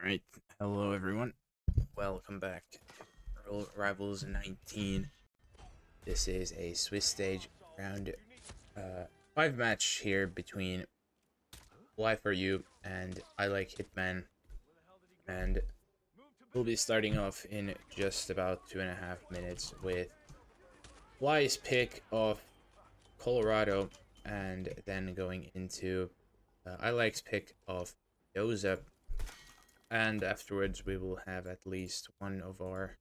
Alright, hello everyone. Welcome back to Rivals 19. This is a Swiss stage round 5 match here between Fly4u and IlikeHitman, and we'll be starting off in just about 2.5 minutes with Fly's pick of Colorado, and then going into ILike's pick of Doza. And afterwards, we will have at least one of our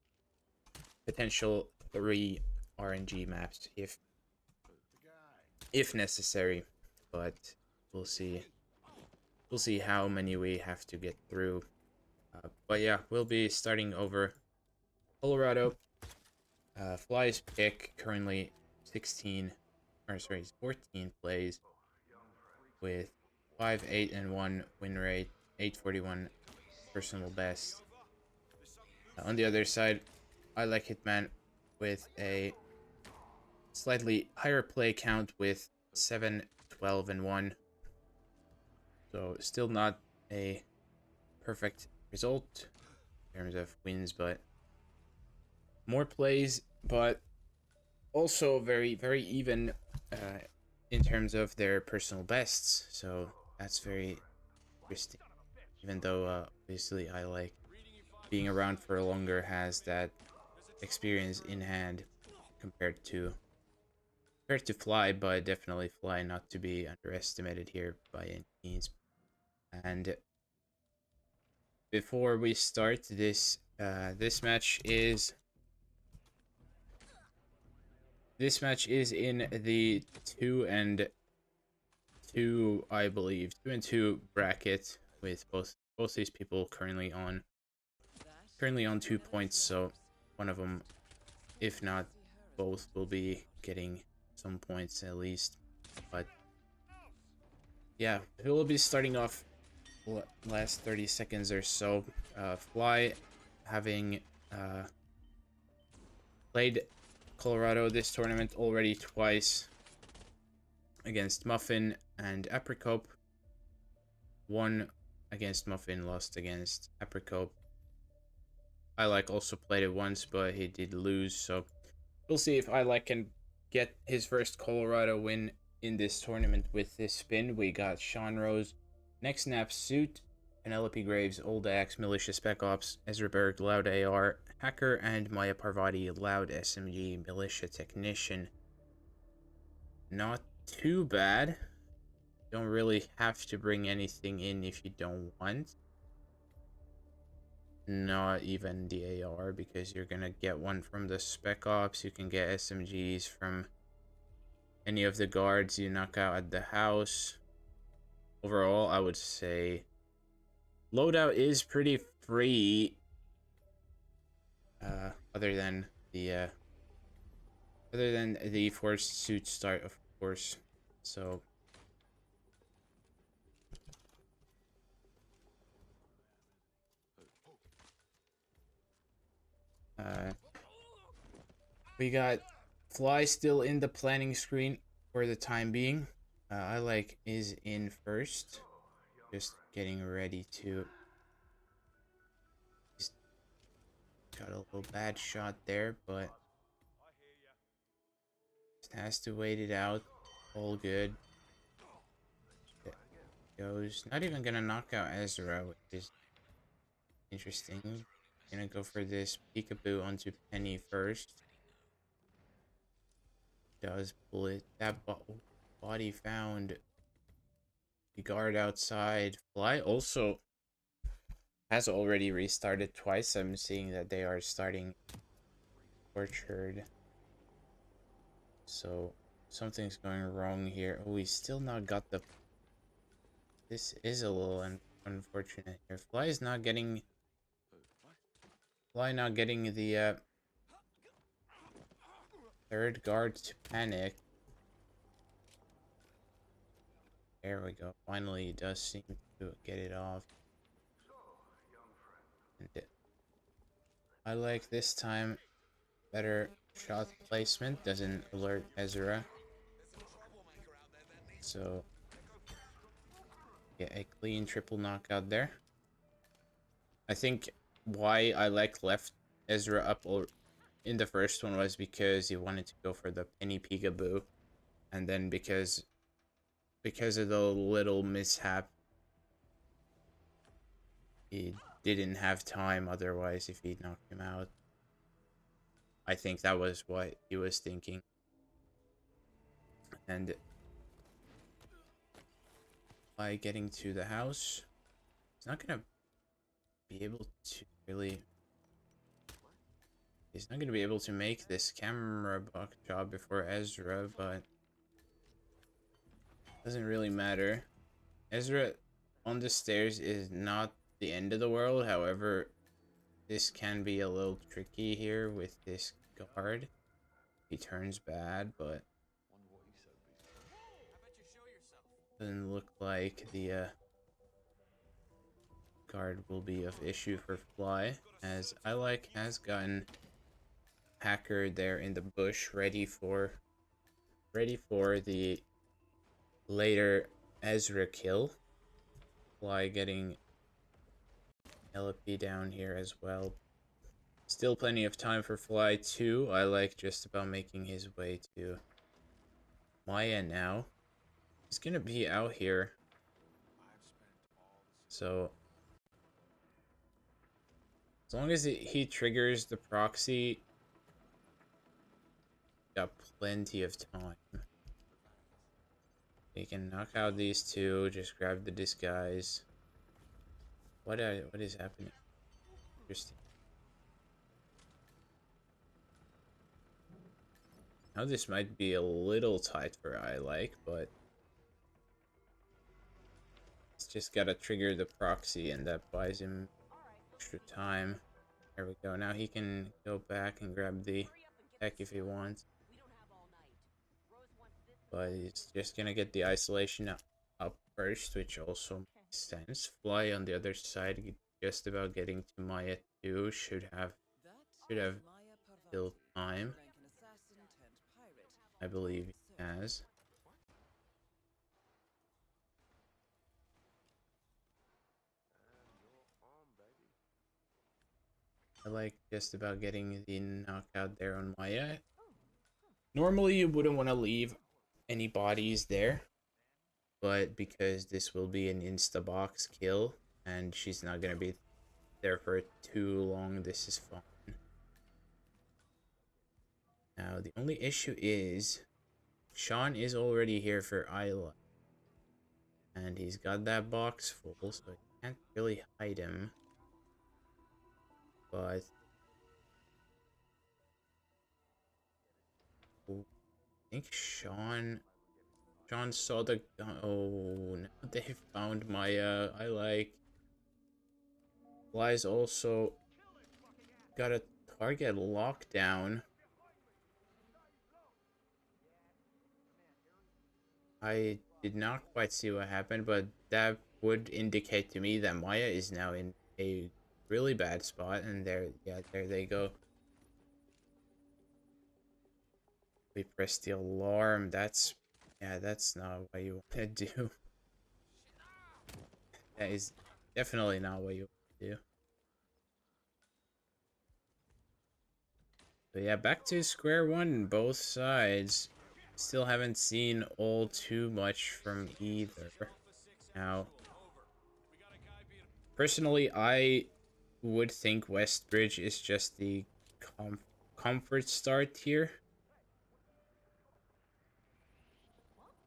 potential 3 RNG maps if necessary. But we'll see. We'll see how many we have to get through. But yeah, we'll be starting over Colorado. Fly's pick currently 14 plays with 5-8-1 win rate, 841 personal best. On the other side, IlikeHitman with a slightly higher play count with 7-12-1. So still not a perfect result in terms of wins, but more plays, but also very, very even in terms of their personal bests. So that's very interesting. Even though obviously ILike being around for longer has that experience in hand compared to Fly, but definitely Fly not to be underestimated here by any means. And before we start this, this match is in the 2-2, I believe, 2-2 bracket with both these people currently on 2 points. So one of them, if not both, will be getting some points at least. But yeah, we'll be starting off last 30 seconds or so. Fly having played Colorado this tournament already twice against Muffin and Apricot. Won against Muffin, lost against Apricot. ILike also played it once, but he did lose, so we'll see if ILike can get his first Colorado win in this tournament with this spin. We got Sean Rose, Next Snap Suit, Penelope Graves, Old Axe, Militia Spec Ops, Ezra Berg, Loud AR, Hacker, and Maya Parvati, Loud SMG, Militia Technician. Not too bad. Don't really have to bring anything in if you don't want. Not even the AR, because you're gonna get one from the Spec Ops. You can get SMGs from any of the guards you knock out at the house. Overall, I would say loadout is pretty free. Other than the forced suit start, of course. So we got Fly still in the planning screen for the time being. ILike is in first, just getting ready to. He's got a little bad shot there, but just has to wait it out. All good. Goes. Not even gonna knock out Ezra, which is interesting. Gonna go for this peekaboo onto Penny first. Does bullet that body found. The guard outside. Fly also has already restarted twice. I'm seeing that they are starting Orchard. So something's going wrong here. Oh, we still not got the. This is a little unfortunate here. Fly not getting the third guard to panic. There we go. Finally, it does seem to get it off. And ILike this time better shot placement, doesn't alert Ezra. So get a clean triple knockout there. I think why I left Ezra up in the first one was because he wanted to go for the penny peekaboo, and then because of the little mishap, he didn't have time. Otherwise, if he knocked him out, I think that was what he was thinking. And by getting to the house, he's not gonna be able to really. He's not gonna be able to make this camera box job before Ezra, but doesn't really matter. Ezra on the stairs is not the end of the world. However, this can be a little tricky here with this guard. He turns bad, but doesn't look like the guard will be of issue for Fly, as ILike has gotten Hacker there in the bush ready for the later Ezra kill. Fly getting LP down here as well. Still plenty of time for Fly too. ILike just about making his way to Maya now. He's gonna be out here. So as long as he triggers the proxy, got plenty of time. He can knock out these two, just grab the disguise. What is happening? Interesting. Now this might be a little tight for ILike, but it's just gotta trigger the proxy, and that buys him extra time. There we go. Now he can go back and grab the tech if he wants. But he's just gonna get the isolation up first, which also makes sense. Fly on the other side, just about getting to Maya 2, should have still time. I believe he has. ILike just about getting the knockout there on Maya. Normally you wouldn't want to leave any bodies there, but because this will be an insta-box kill and she's not gonna be there for too long, this is fine. Now the only issue is Sean is already here for ILike, and he's got that box full, so I can't really hide him. But I think Sean saw the. Oh, now they found Maya. ILike. Fly's also got a target lockdown. I did not quite see what happened, but that would indicate to me that Maya is now in a really bad spot, and there they go. We press the alarm. That's not what you want to do. That is definitely not what you want to do. But yeah, back to square one, both sides. Still haven't seen all too much from either. Now, personally, I would think Westbridge is just the comfort start here.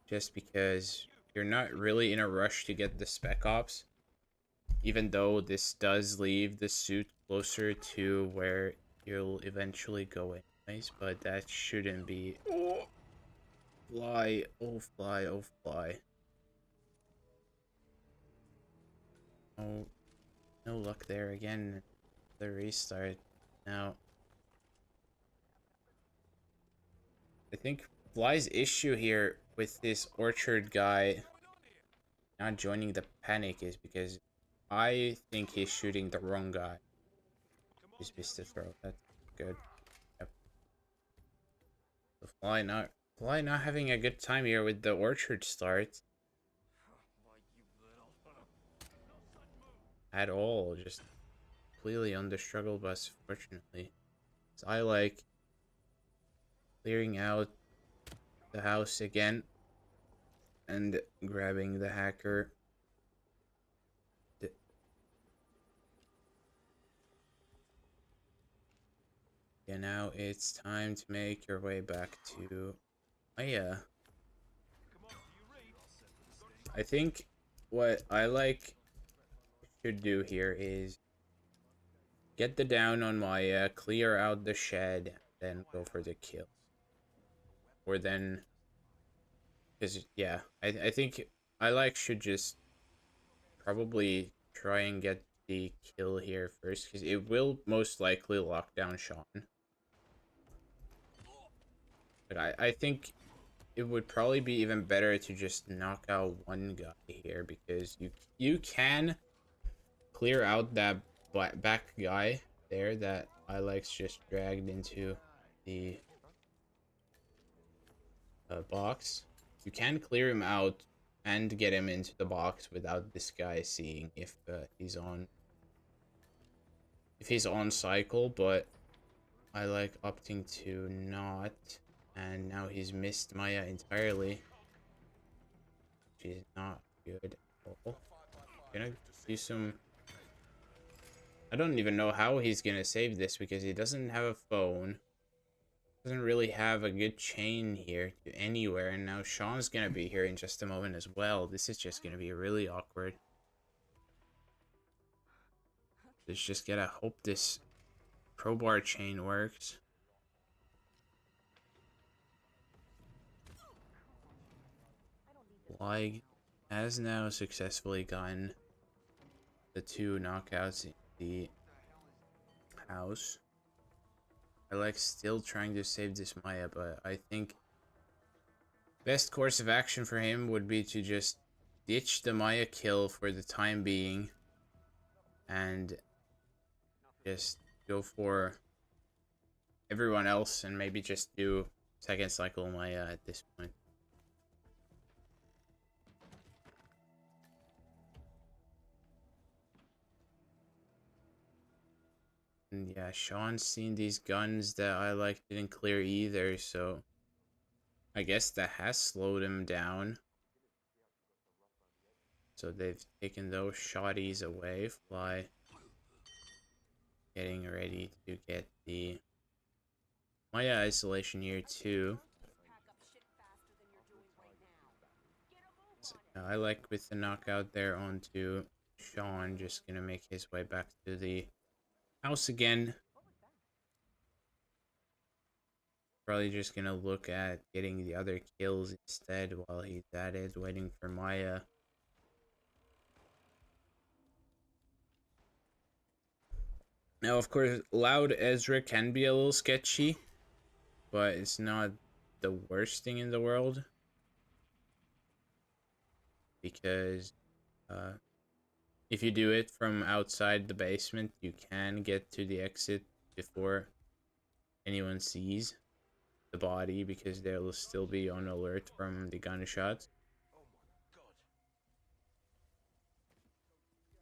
Just because you're not really in a rush to get the Spec Ops. Even though this does leave the suit closer to where you'll eventually go anyways, but that shouldn't be. Oh, Fly, oh Fly, oh Fly. Oh, no luck there again. The restart. Now, I think Fly's issue here with this Orchard guy not joining the panic is because I think he's shooting the wrong guy. He's missed the throw. That's good. Yep. So Fly not having a good time here with the Orchard start. At all. Just completely on the struggle bus, fortunately. So I like clearing out the house again and grabbing the hacker. Yeah, now it's time to make your way back to Maya. I think what I like should do here is get the down on Maya, clear out the shed, then go for the kill. Or then, because yeah, I think I like should just probably try and get the kill here first, because it will most likely lock down Sean. But I think it would probably be even better to just knock out one guy here, because you can clear out that back guy there that Ilike's just dragged into the box. You can clear him out and get him into the box without this guy seeing if he's on cycle, but I like opting to not, and now he's missed Maya entirely. She's not good at all. Gonna do some. I don't even know how he's gonna save this because he doesn't have a phone. Doesn't really have a good chain here to anywhere, and now Sean's gonna be here in just a moment as well. This is just gonna be really awkward. Let's just gotta hope this crowbar chain works. Like has now successfully gotten the 2 knockouts in the house. I like still trying to save this Maya, but I think best course of action for him would be to just ditch the Maya kill for the time being and just go for everyone else and maybe just do second cycle Maya at this point. And yeah, Sean's seen these guns that I like didn't clear either, so I guess that has slowed him down. So they've taken those shotties away. Fly getting ready to get the Maya isolation here too. So, I like with the knockout there onto Sean, just gonna make his way back to the house again. Probably just gonna look at getting the other kills instead while he's at it, waiting for Maya. Now, of course, Loud Ezra can be a little sketchy, but it's not the worst thing in the world. Because if you do it from outside the basement, you can get to the exit before anyone sees the body, because they'll still be on alert from the gunshots.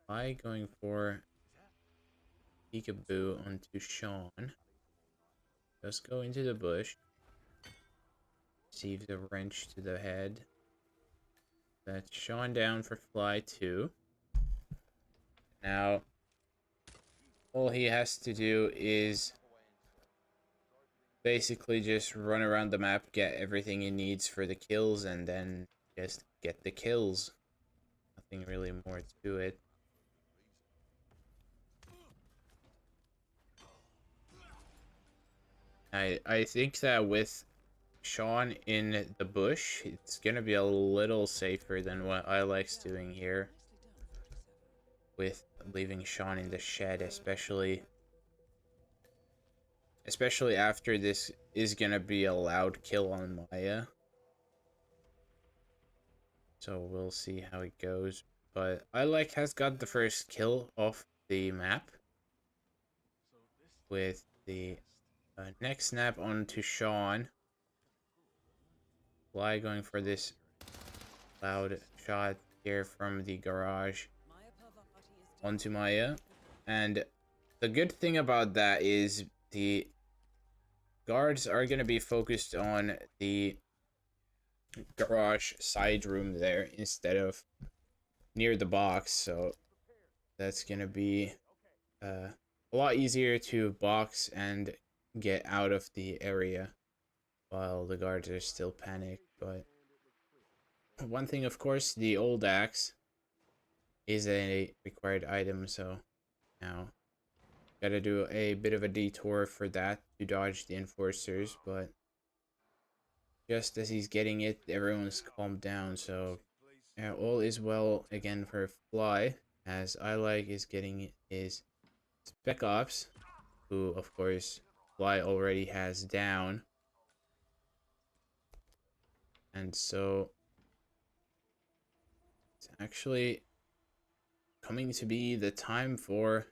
By going for peekaboo onto Sean. Just go into the bush. Receive the wrench to the head. That's Sean down for Fly4u. Now, all he has to do is basically just run around the map, get everything he needs for the kills, and then just get the kills. Nothing really more to it. I think that with Sean in the bush, it's gonna be a little safer than what Ilike's doing here. With leaving Sean in the shed, especially after this is gonna be a loud kill on Maya. So we'll see how it goes. But IlikeH has got the first kill off the map with the next snap onto Sean. Fly going for this loud shot here from the garage onto Maya. And the good thing about that is the guards are going to be focused on the garage side room there instead of near the box, so that's going to be a lot easier to box and get out of the area while the guards are still panicked. But one thing, of course, the old axe is a required item, so now gotta do a bit of a detour for that to dodge the enforcers, but just as he's getting it, everyone's calmed down, so yeah, all is well again for Fly, as ILike is getting his Spec Ops, who, of course, Fly already has down. And so it's actually coming to be the time for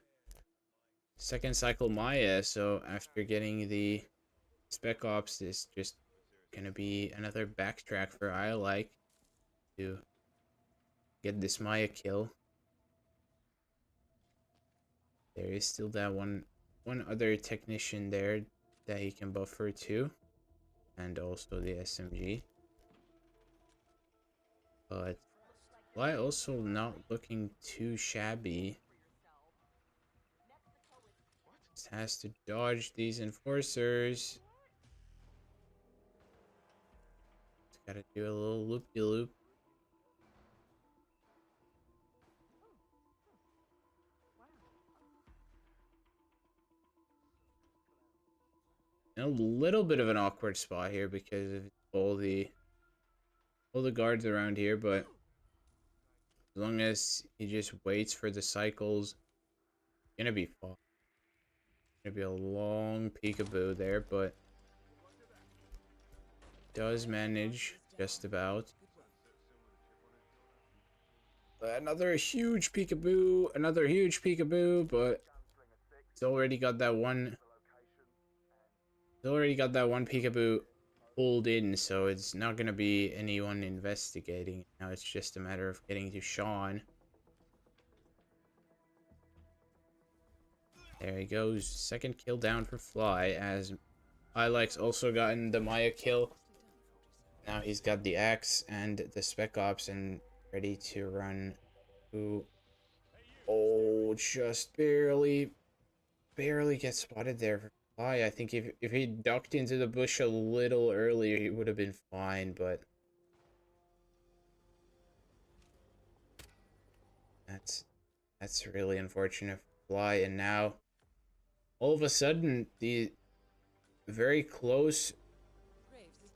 second cycle Maya. So after getting the Spec Ops, is just gonna be another backtrack for ILike to get this Maya kill. There is still that one other technician there that he can buffer to, and also the SMG. But Fly also not looking too shabby. Just has to dodge these enforcers. Just gotta do a little loop-de-loop. In a little bit of an awkward spot here because of all the guards around here, but as long as he just waits for the cycles, it's gonna be fun. Gonna be a long peekaboo there, but does manage just about. Another huge peekaboo, but it's already got that one. It's already got that one peekaboo pulled in, so it's not gonna be anyone investigating. Now it's just a matter of getting to Sean. There he goes. Second kill down for Fly, as ILike's also gotten the Maya kill. Now he's got the axe and the Spec Ops and ready to run. Ooh. Oh, just barely gets spotted there for Fly. I think if he ducked into the bush a little earlier, he would have been fine, but that's really unfortunate for Fly. And now all of a sudden the very close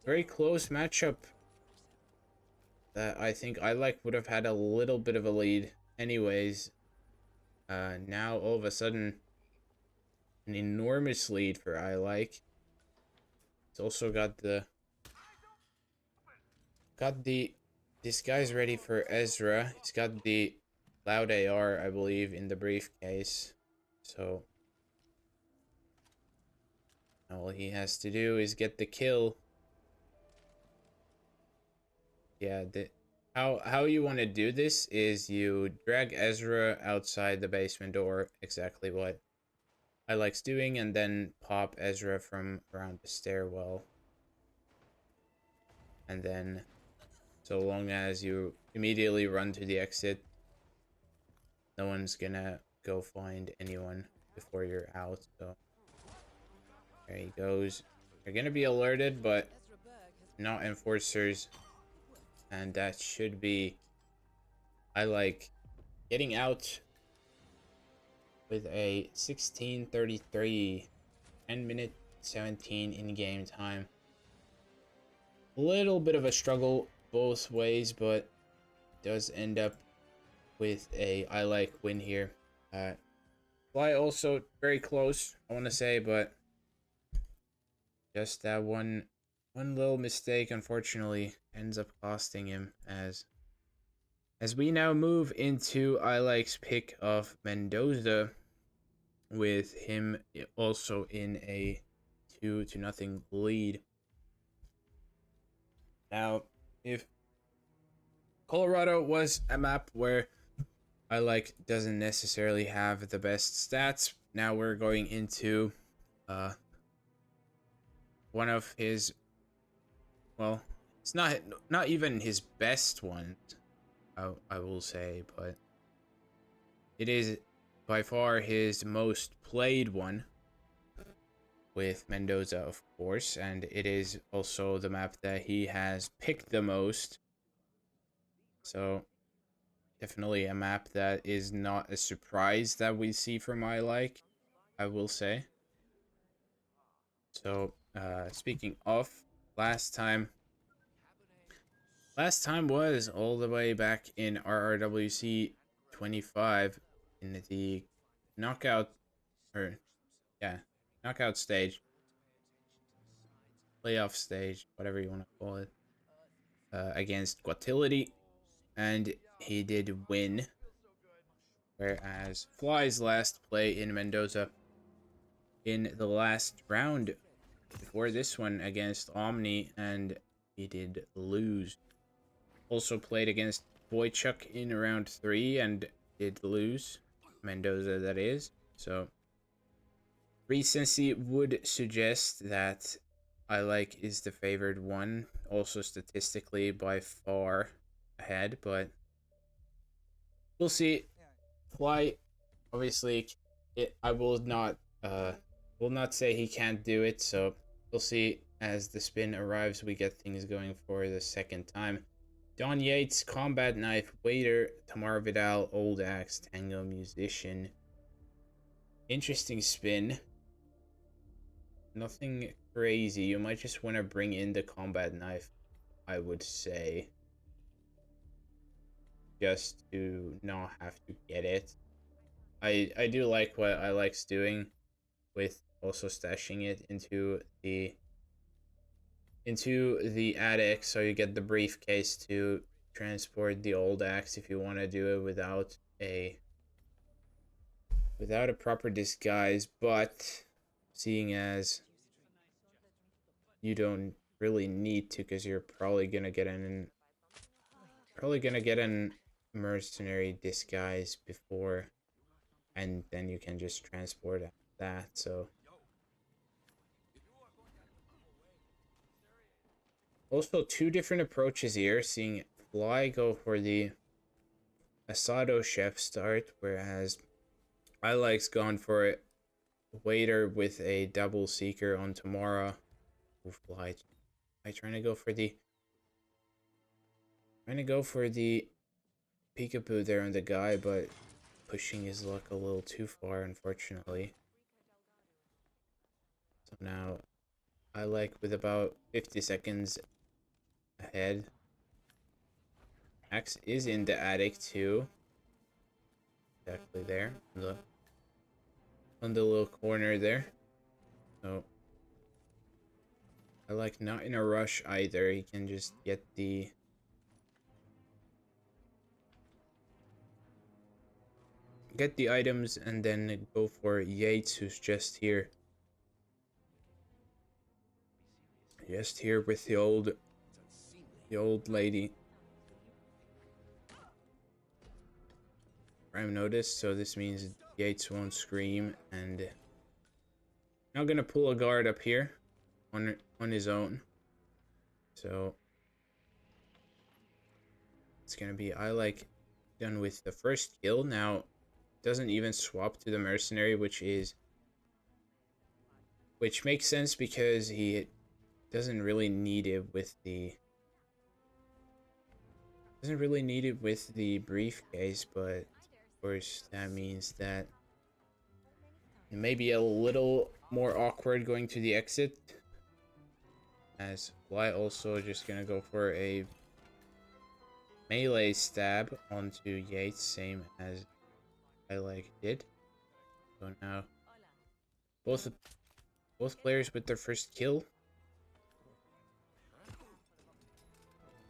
matchup that I think ILike would have had a little bit of a lead anyways. Now all of a sudden an enormous lead for ILike. It's also got the this guy's ready for Ezra. He's got the loud AR, I believe, in the briefcase. So all he has to do is get the kill. Yeah, how you want to do this is you drag Ezra outside the basement door, exactly what ILike's doing, and then pop Ezra from around the stairwell. And then, so long as you immediately run to the exit, no one's gonna go find anyone before you're out. So there he goes. They're gonna be alerted, but not enforcers. And that should be ILike getting out with a 16:33, 10-minute 17 in-game time. A little bit of a struggle both ways, but does end up with a ILike win here. Fly also very close, I want to say, but just that one little mistake, unfortunately, ends up costing him, as we now move into ILike's pick of Mendoza, with him also in a 2-0 lead. Now, if Colorado was a map where ILike doesn't necessarily have the best stats, now we're going into uh one of his, well, it's not even his best one, I will say, but it is by far his most played one, with Mendoza, of course, and it is also the map that he has picked the most. So definitely a map that is not a surprise that we see from I will say. So speaking of, last time was all the way back in RRWC 25 in the knockout, or yeah, knockout stage, playoff stage, whatever you want to call it, against Guatility, and he did win. Whereas Fly's last play in Mendoza in the last round before this one against Omni, and he did lose. Also played against Boychuk in round 3 and did lose. Mendoza, that is. So recency would suggest that is the favored one. Also statistically by far ahead, but we'll see. Fly, obviously, I will not say he can't do it, so we'll see. As the spin arrives, we get things going for the second time. Don Yates, Combat Knife, Waiter, Tamar Vidal, Old Axe, Tango Musician. Interesting spin. Nothing crazy. You might just want to bring in the Combat Knife, I would say, just to not have to get it. I do like what Ilike's doing with also stashing it into the attic, so you get the briefcase to transport the old axe if you want to do it without a proper disguise. But seeing as you don't really need to, because you're probably gonna get an mercenary disguise before, and then you can just transport that. So also two different approaches here, seeing Fly go for the Asado Chef start, whereas Ilike's gone for it. Waiter with a double Seeker on Tamara. Fly trying to go for the peekaboo there on the guy, but pushing his luck a little too far, unfortunately. So now Ilike with about 50 seconds ahead. Axe is in the attic too. Exactly there. On the little corner there. So Ilike not in a rush either. He can just get the items and then go for Yates, who's just here. Just here with the old lady. Prime notice, so this means Yates won't scream, and now gonna pull a guard up here on his own. So it's gonna be Ilike done with the first kill. Now doesn't even swap to the mercenary, which makes sense because he doesn't really need it with the briefcase, but of course that means that it may be a little more awkward going to the exit, as Fly also just gonna go for a melee stab onto Yates, same as Ilike did. So now both players with their first kill.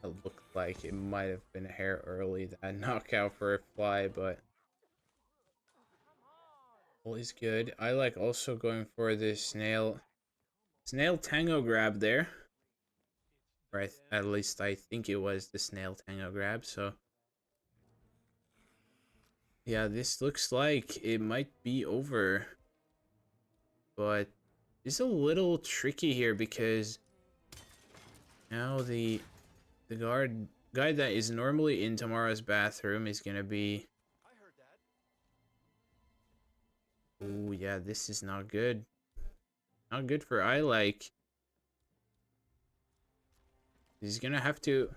It looked like it might have been a hair early, that knockout for a Fly, but all is good. Ilike also going for this snail tango grab there. Or at least I think it was the snail tango grab. So yeah, this looks like it might be over. but it's a little tricky here because now the guy that is normally in tomorrow's bathroom is gonna be. Oh yeah, this is not good. Not good for IlikeHitman. He's gonna have to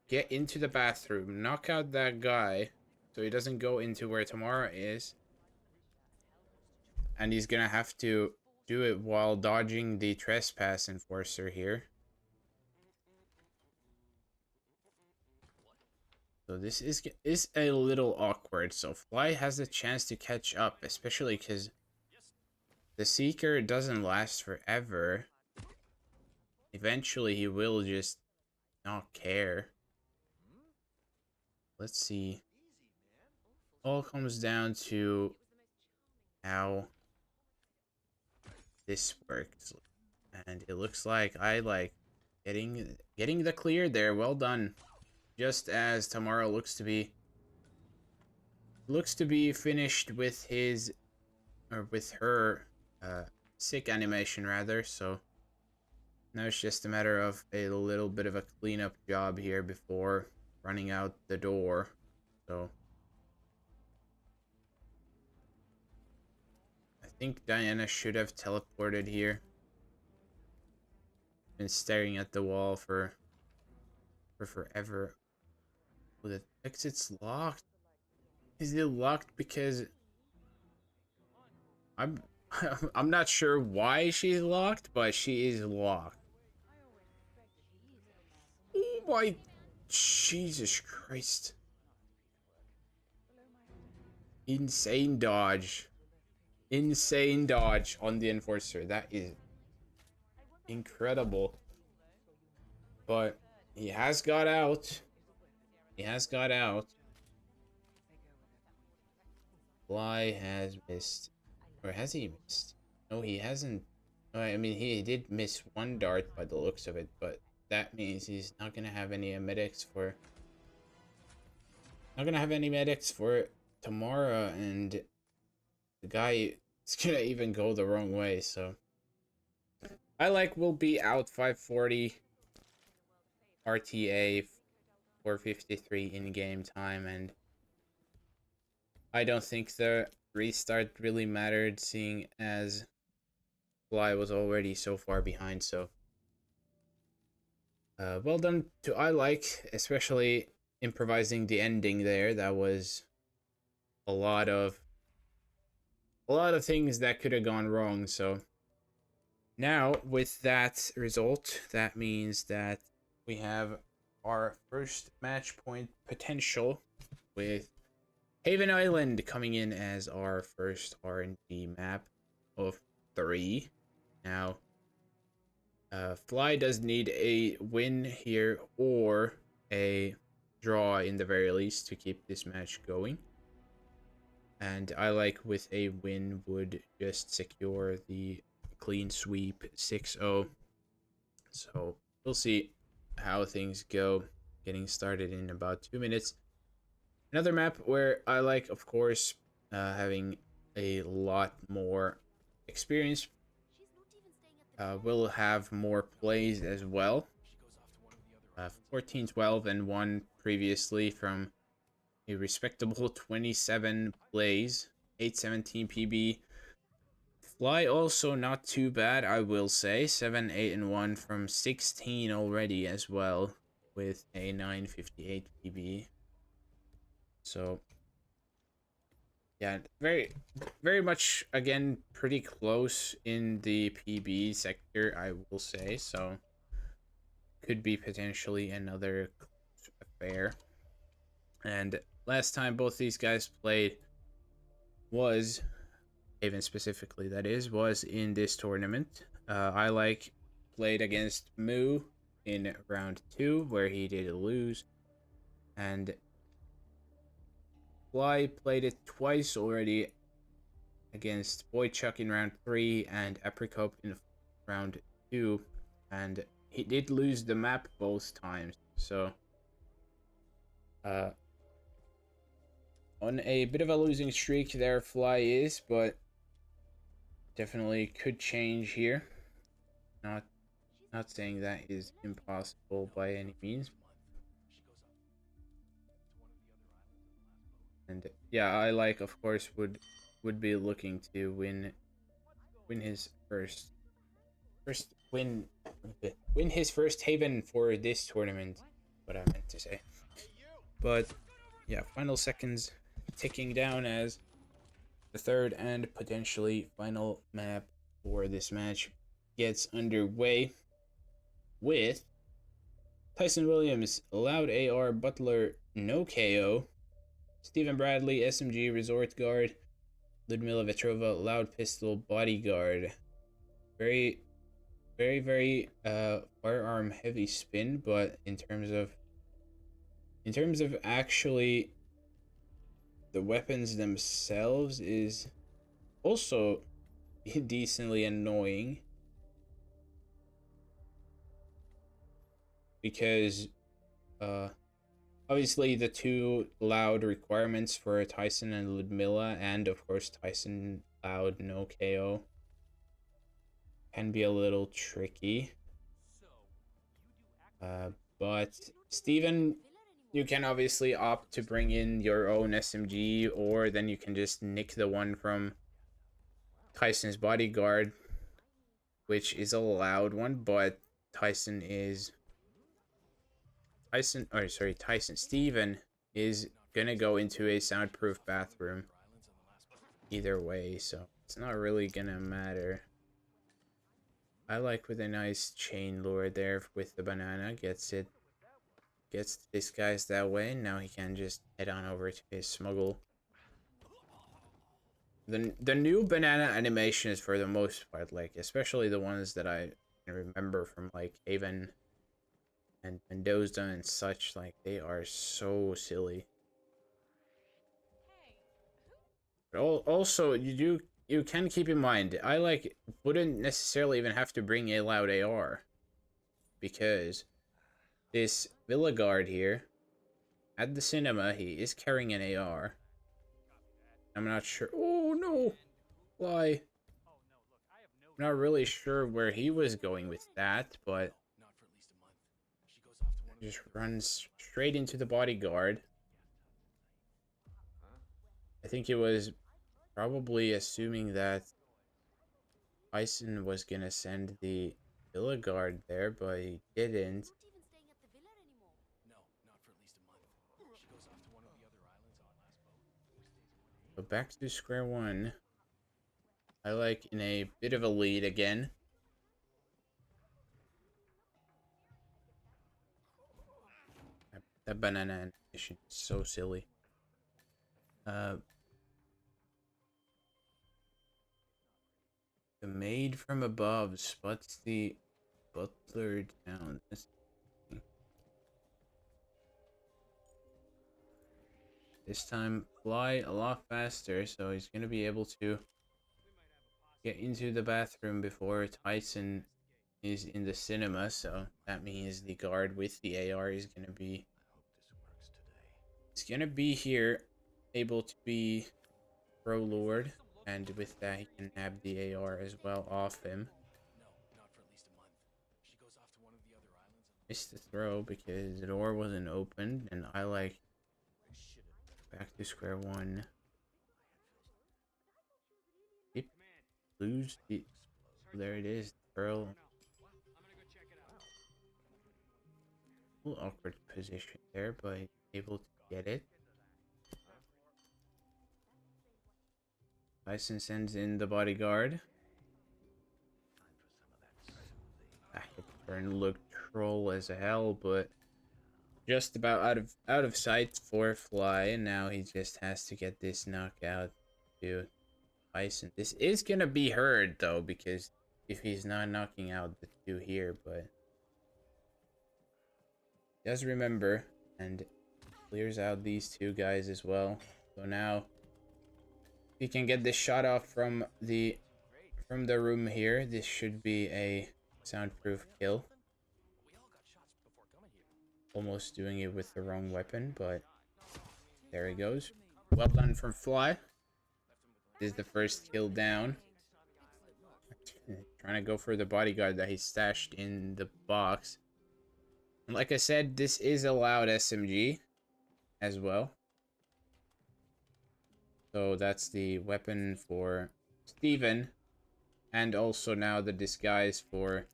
get into the bathroom, knock out that guy, so he doesn't go into where Tamara is. And he's gonna have to do it while dodging the trespass enforcer here. So this is a little awkward. So Fly has a chance to catch up, especially because the Seeker doesn't last forever. Eventually he will just not care. Let's see. All comes down to how this works. And it looks like IlikeHitman getting the clear there. Well done. Just as Tamara looks to be finished with his or with her sick animation rather, so now it's just a matter of a little bit of a cleanup job here before running out the door. So I think Diana should have teleported here. Been staring at the wall for forever. Oh, the exit's locked. Is it locked because I'm I'm not sure why she's locked, but she is locked. Oh my Jesus Christ. Insane dodge. Insane dodge on the enforcer. That is incredible. But he has got out. He has got out. Fly has missed. Or has he missed? No, he hasn't. I mean, he did miss one dart by the looks of it, but that means he's not gonna have any medics for. Not gonna have any medics for tomorrow, and the guy is gonna even go the wrong way. So, will be out 540 RTA 453 in game time, and I don't think the restart really mattered, seeing as Fly was already so far behind. So, well done to especially improvising the ending there. That was a lot of things that could have gone wrong. So now with that result, that means that we have our first match point potential with Haven Island coming in as our first RNG map of 3. Now, Fly does need a win here or a draw in the very least to keep this match going. And with a win would just secure the clean sweep 6-0. So we'll see how things go. Getting started in about 2 minutes. Another map where of course, having a lot more experience. Will have more plays as well. 14, 12, and 1 previously from a respectable 27 plays. 817 PB. Fly also not too bad, I will say. 7, 8, and 1 from 16 already as well, with a 958 PB. So, yeah, very, very much, again, pretty close in the PB sector, I will say. So, could be potentially another affair. And last time both these guys played was, Haven specifically, that is, was in this tournament. Played against Moo in round 2, where he did lose. And Fly played it twice already against Boychuk in round 3 and Apricot in round 2. And he did lose the map both times. So, on a bit of a losing streak there, Fly is, but definitely could change here. Not not saying that is impossible by any means. And yeah, I like, of course, would be looking to win his first win his first haven for this tournament. What I meant to say. But yeah, final seconds ticking down as the third and potentially final map for this match gets underway with Tyson Williams, Loud AR, Butler, no KO, Stephen Bradley, SMG, Resort Guard, Ludmila Vetrova, Loud Pistol, Bodyguard. Very, very firearm heavy spin, but in terms of actually the weapons themselves is also decently annoying because uh obviously the two Loud requirements for Tyson and Ludmilla, and of course Tyson Loud no KO, can be a little tricky. But Steven, you can obviously opt to bring in your own SMG, or then you can just nick the one from Tyson's bodyguard, which is a Loud one, but Tyson is Tyson Steven is gonna go into a soundproof bathroom either way, so it's not really gonna matter. I like with a nice chain lure there with the banana, gets this guy's that way, and now he can just head on over to his smuggle. The new banana animations, for the most part, like especially the ones that I can remember from like Haven and Mendoza and such, like they are so silly. But also, you can keep in mind, I like wouldn't necessarily even have to bring a Loud AR, because this Villa Guard here at the cinema, he is carrying an AR. I'm not sure. Oh no, why? I'm not really sure where he was going with that, but just runs straight into the bodyguard. I think it was probably assuming that Tyson was gonna send the Villa Guard there, but he didn't. So back to square one. I like in a bit of a lead again. That banana animation is so silly. The maid from above spots the butler down. This time, fly a lot faster, so he's gonna be able to get into the bathroom before Tyson is in the cinema. So that means the guard with the AR is gonna be here, able to be pro lord, and with that he can nab the AR as well off him. Missed the throw because the door wasn't opened, and I like back to square one. Yep. Lose the. There it is. Pearl. A little awkward position there, but able to get it. Tyson sends in the bodyguard. That hit turn looked troll as hell, but just about out of sight for Fly, and now he just has to get this knockout to Tyson. This is gonna be heard though, because if he's not knocking out the two here, but he does remember and clears out these two guys as well. So now he can get this shot off from the room here. This should be a soundproof kill. Almost doing it with the wrong weapon, but there he goes. Well done from Fly. This is the first kill down. trying to go for the bodyguard that he stashed in the box. And like I said, this is allowed SMG as well. So that's the weapon for Steven. And also now the disguise for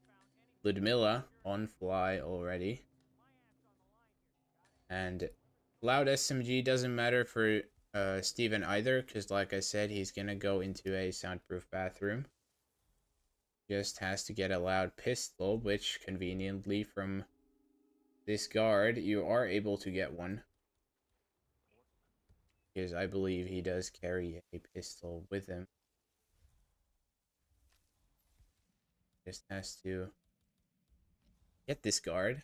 Ludmilla on Fly already. And loud SMG doesn't matter for Steven either, because like I said, he's going to go into a soundproof bathroom. Just has to get a loud pistol, which conveniently from this guard, you are able to get one. Because I believe he does carry a pistol with him. Just has to get this guard.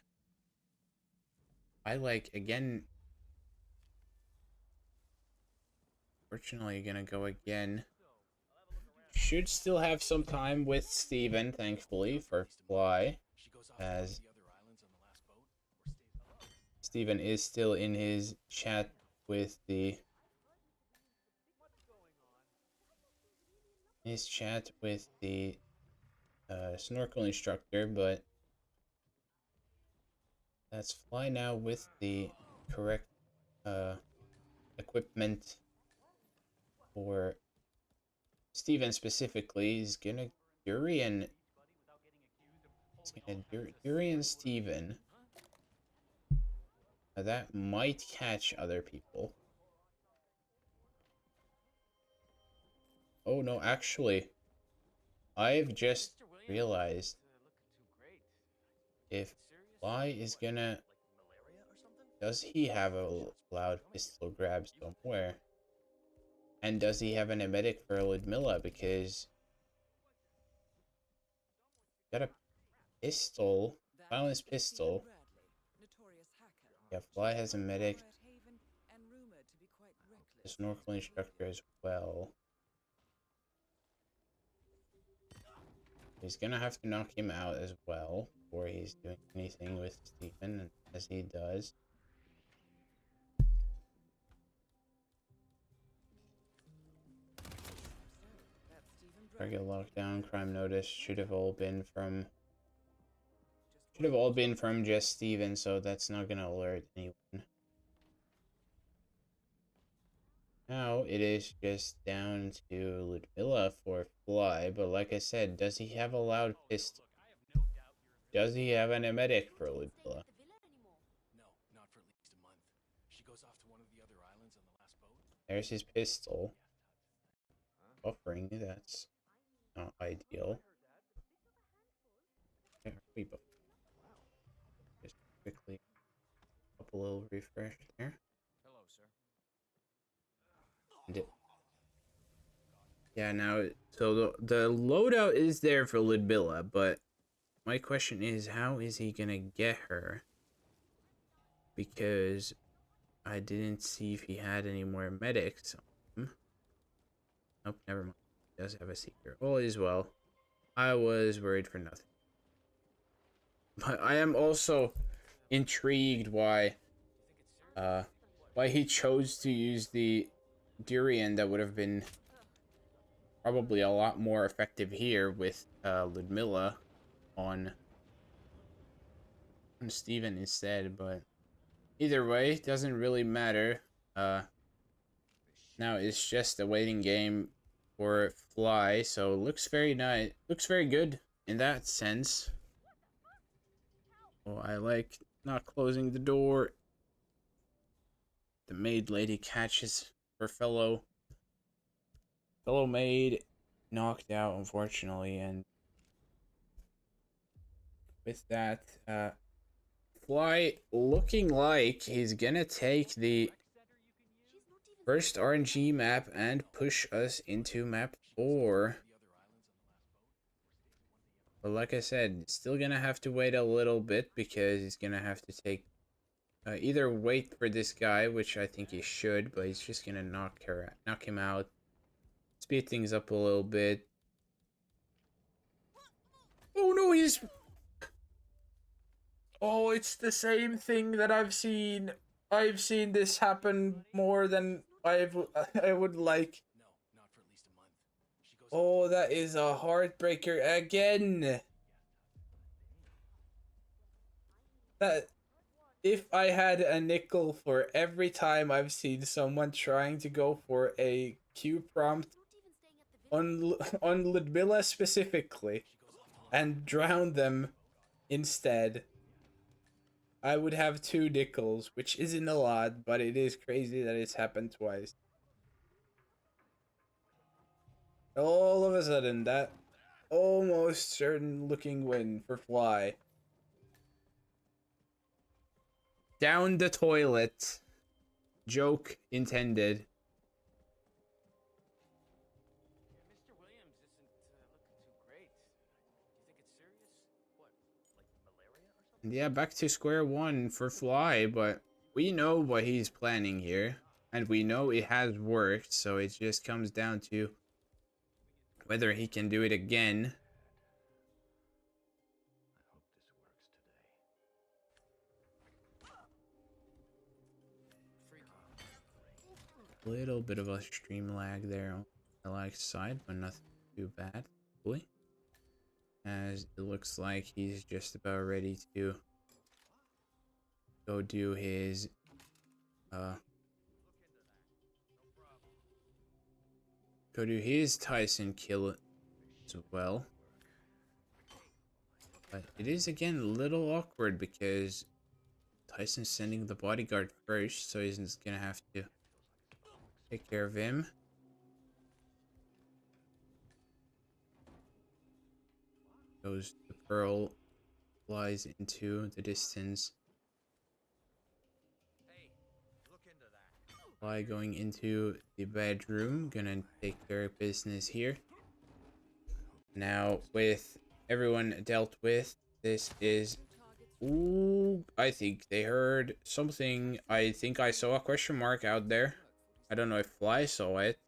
I like, again, fortunately gonna go again. Should still have some time with Steven, thankfully, for Fly. As Steven is still in his chat with the snorkel instructor, but that's Fly now with the correct equipment for Steven specifically. He's gonna Durian. He's gonna Durian Steven. Now that might catch other people. Oh no, actually, I've just realized if Fly is gonna... Does he have a loud pistol grab somewhere? And does he have an emetic for Ludmilla? Because got a pistol, silenced pistol. Yeah, Fly has a medic. The snorkel instructor as well. He's gonna have to knock him out as well before he's doing anything with Steven, as he does. Target lockdown, crime notice should have all been from just Steven, so that's not gonna alert anyone. Now it is just down to Ludmilla for Fly, but like I said, does he have a loud pistol? Does he have an emetic for Ludmilla? There's his pistol. Buffering, that's not ideal. Where are we buffering? Just quickly up a little refresh there. Hello, sir. And yeah, now, so the loadout is there for Ludmilla, but my question is, how is he gonna get her? Because I didn't see if he had any more medics on him. Nope, never mind. He does have a seeker. All is well. I was worried for nothing. But I am also intrigued why he chose to use the Durian that would have been probably a lot more effective here with Ludmilla on Steven instead, but either way, doesn't really matter. Now it's just a waiting game for Fly, so looks very nice. Looks very good in that sense. Oh, I like not closing the door. The maid lady catches her fellow maid, knocked out unfortunately, and with that, Fly looking like he's gonna take the first RNG map and push us into map 4. But like I said, still gonna have to wait a little bit because he's gonna have to take either wait for this guy, which I think he should, but he's just gonna knock him out, speed things up a little bit. Oh no, he's... Oh, it's the same thing that I've seen. I've seen this happen more than I would like. Oh, that is a heartbreaker again. That if I had a nickel for every time I've seen someone trying to go for a Q prompt on Ludmilla specifically and drown them instead, I would have 2 nickels, which isn't a lot, but it is crazy that it's happened twice. All of a sudden, that almost certain looking win for Fly. Down the toilet. Joke intended. Mr. Williams isn't looking too great. Do you think it's serious? What, like malaria or something? Yeah, back to square one for Fly, but we know what he's planning here. And we know it has worked, so it just comes down to whether he can do it again. I hope this works today. Freaky. Little bit of a stream lag there on the like side, but nothing too bad, hopefully. As it looks like he's just about ready to go do his Tyson kill as well. But it is again a little awkward because Tyson's sending the bodyguard first, so he's gonna have to take care of him. Goes the pearl, flies into the distance. Fly going into the bedroom, gonna take care of business here. Now, with everyone dealt with, this is... Ooh, I think they heard something. I think I saw a question mark out there. I don't know if Fly saw it.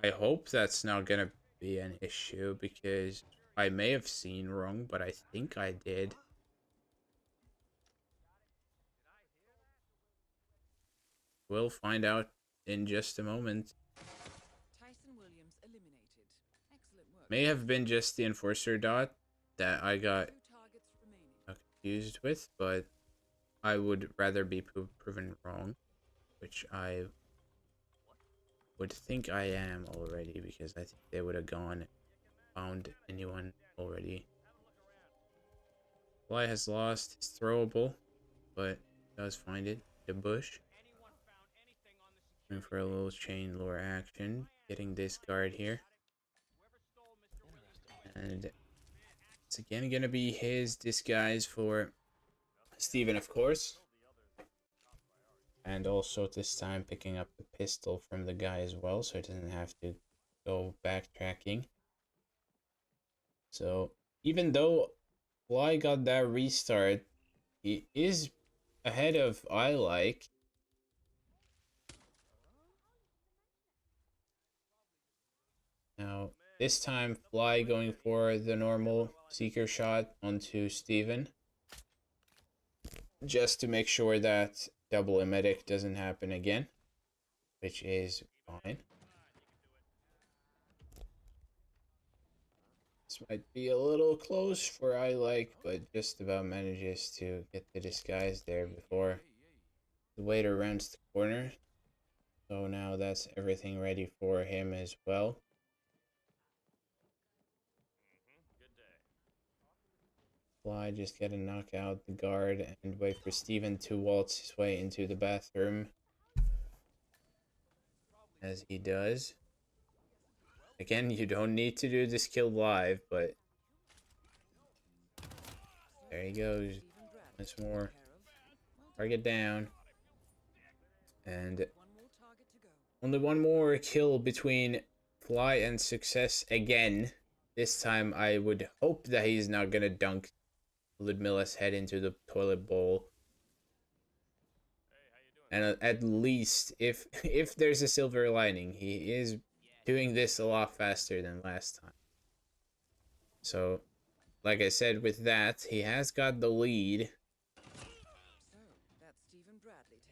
I hope that's not gonna be an issue, because I may have seen wrong, but I think I did. We'll find out in just a moment. Tyson Williams eliminated. Excellent work. May have been just the enforcer dot that I got 2 targets remaining. confused with, but I would rather be proven wrong, which I would think I am already, because I think they would have gone and found anyone already. Fly has lost his throwable, but does find it. The bush. Going for a little chain lure action. Getting this guard here. And it's again gonna be his disguise for Steven, of course. And also this time picking up the pistol from the guy as well, so it doesn't have to go backtracking. So even though Fly got that restart, he is ahead of ILike. Now, this time Fly going for the normal seeker shot onto Steven, just to make sure that double emetic doesn't happen again, which is fine. This might be a little close for ILike, but just about manages to get the disguise there before the waiter rounds the corner. So now that's everything ready for him as well. Fly just gotta knock out the guard and wait for Steven to waltz his way into the bathroom. As he does. Again, you don't need to do this kill live, but there he goes. Once more. Target down. And only one more kill between Fly and Success again. This time I would hope that he's not gonna dunk Ludmilla's head into the toilet bowl. And at least, if there's a silver lining, he is doing this a lot faster than last time. So, like I said, with that, he has got the lead.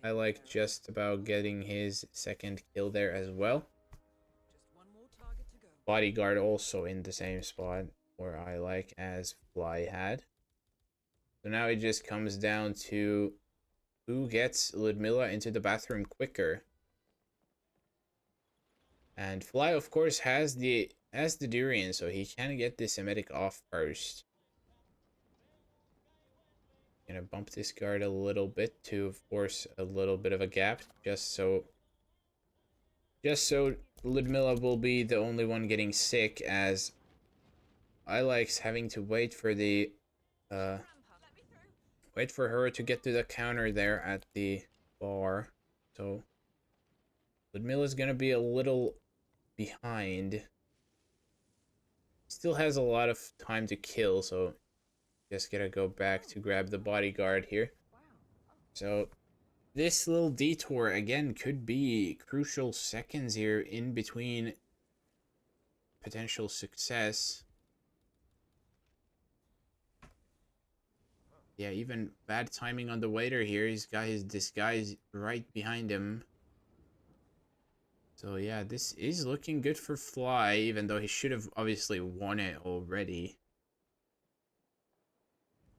I like just about getting his second kill there as well. Just one more target to go. Bodyguard also in the same spot where I like as Fly had. So now it just comes down to who gets Ludmilla into the bathroom quicker. And Fly, of course, has the Durian, so he can get this emetic off first. Gonna bump this guard a little bit to force a little bit of a gap, just so Ludmilla will be the only one getting sick, as I likes having to wait for the wait for her to get to the counter there at the bar. So Ludmilla's gonna be a little behind. Still has a lot of time to kill, so just gotta go back to grab the bodyguard here. So this little detour again could be crucial seconds here in between potential success. Yeah, even bad timing on the waiter here. He's got his disguise right behind him. So yeah, this is looking good for Fly, even though he should have obviously won it already.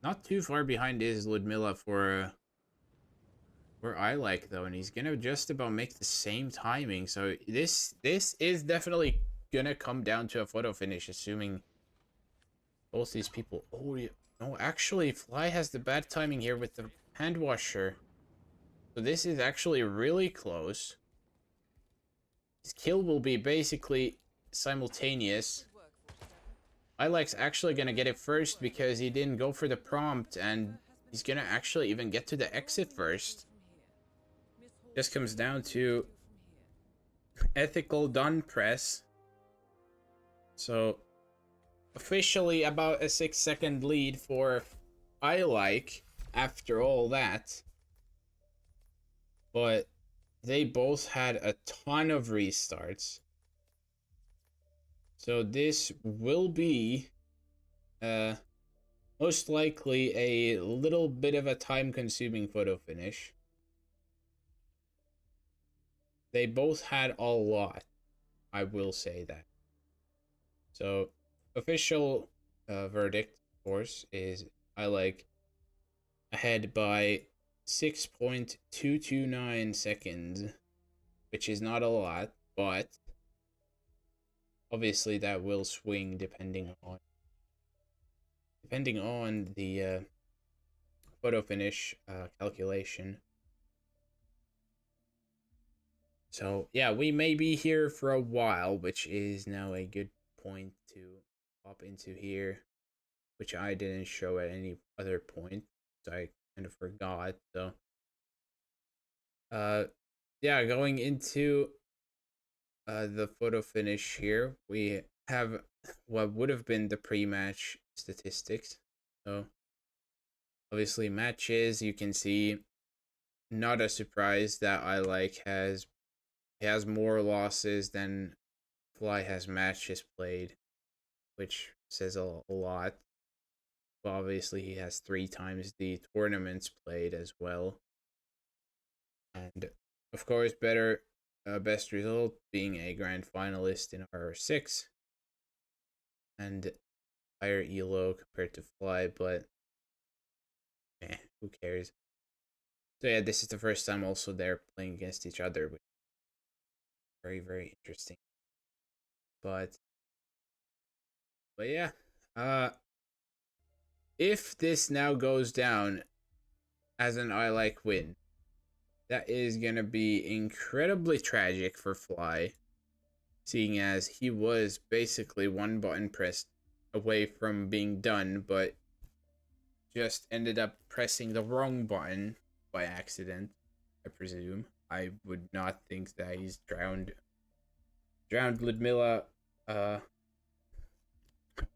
Not too far behind is Ludmilla for I like though, and he's gonna just about make the same timing. So this is definitely gonna come down to a photo finish, assuming both these people. Oh yeah. No, actually, Fly has the bad timing here with the hand washer. So this is actually really close. His kill will be basically simultaneous. Good work, 47. I like's actually gonna get it first because he didn't go for the prompt, and he's gonna actually even get to the exit first. Just comes down to ethical done press. So officially about a 6-second lead for I like after all that. But they both had a ton of restarts. So this will be most likely a little bit of a time-consuming photo finish. They both had a lot, I will say that. So official verdict, of course, is I like ahead by 6.229 seconds, which is not a lot, but obviously that will swing depending on the photo finish calculation. So yeah, we may be here for a while, which is now a good point to hop into here, which I didn't show at any other point, so I kind of forgot. So yeah, going into the photo finish here, we have what would have been the pre-match statistics. So obviously matches, you can see, not a surprise that I like has more losses than Fly has matches played, which says a lot. But obviously he has 3 times the tournaments played as well. And of course, best result being a grand finalist in RR6 and higher elo compared to Fly, but who cares? So yeah, this is the first time also they're playing against each other, which is very, very interesting. But yeah, if this now goes down as an I like win, that is gonna be incredibly tragic for Fly, seeing as he was basically one button pressed away from being done, but just ended up pressing the wrong button by accident, I presume. I would not think that he's drowned Ludmilla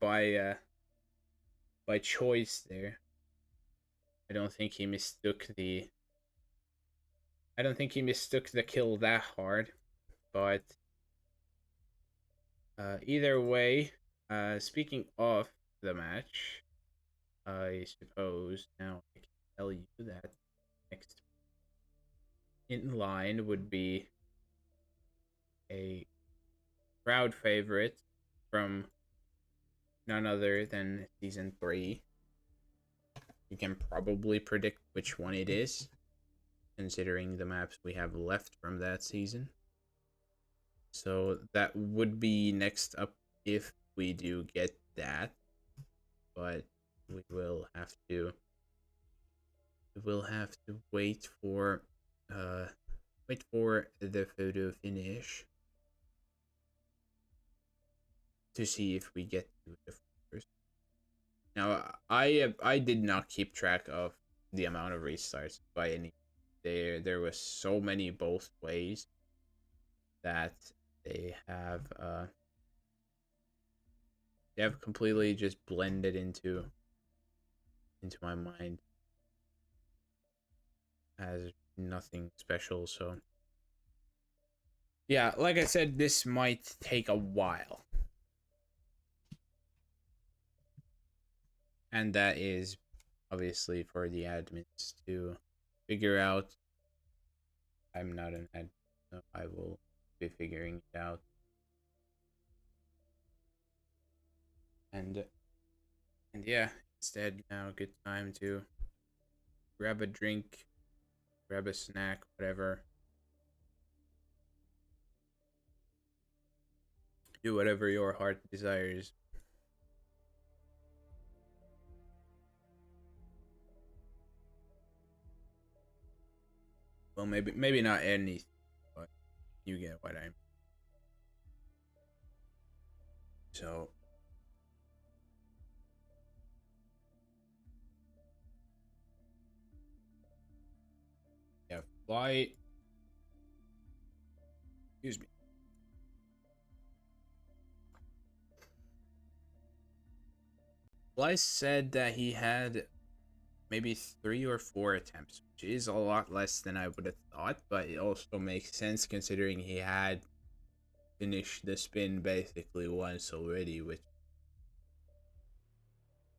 by choice there. I don't think he mistook the kill that hard, but either way, speaking of the match, I suppose now I can tell you that next in line would be a crowd favorite from none other than season 3. You can probably predict which one it is, considering the maps we have left from that season. So that would be next up if we do get that. But we will have to wait for the photo finish to see if we get to the first. Now I did not keep track of the amount of restarts by any. There was so many both ways that they have completely just blended into my mind as nothing special. So yeah, like I said, this might take a while. And that is obviously for the admins to figure out. I'm not an admin, so I will be figuring it out. And yeah, instead now good time to grab a drink, grab a snack, whatever. Do whatever your heart desires. Well, maybe not anything, but you get what I mean. So yeah, excuse me. Fly said that he had maybe 3 or 4 attempts, which is a lot less than I would have thought, but it also makes sense considering he had finished the spin basically once already, which